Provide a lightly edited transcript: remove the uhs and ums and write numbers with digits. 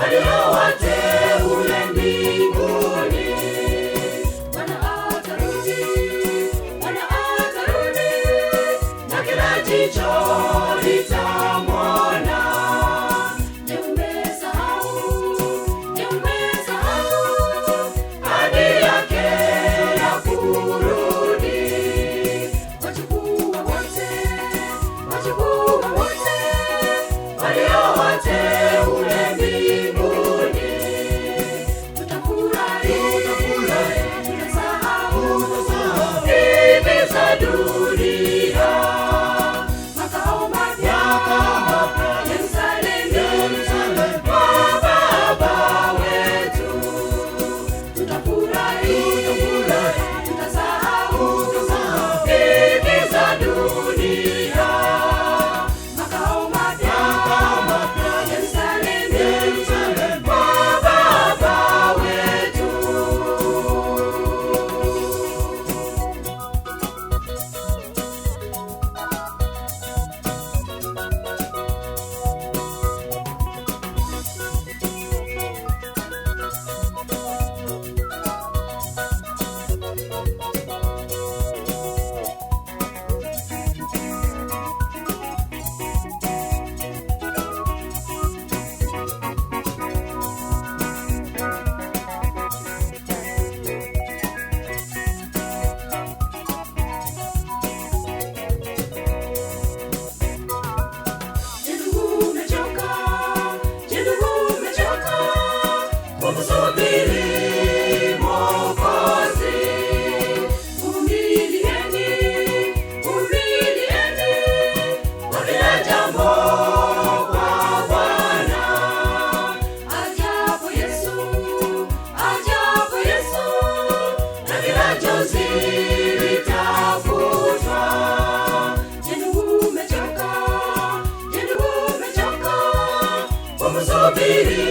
walio wateule mbinguni. Bwana atarudi, Bwana atarudi, na kila jicho litamwona. Je, umesahau ahadi yake ya kurudi? Wachukua wote walio wateule mbinguni. Tutafurahi, tutasahau dhiki za dunia. Makao mapya Yerusalemu, kwa Baba wetu. Tutafurahi, tutasahau dhiki za dunia. Makao mapya Yerusalemu, kwa Baba wetu. Kumsubiri Mwokozi. Vumilieni, kwa kila jambo kwa Bwana. Ajapo Yesu, na kila chozi litafutwa. Je, ndugu umechoka? Kumsubiri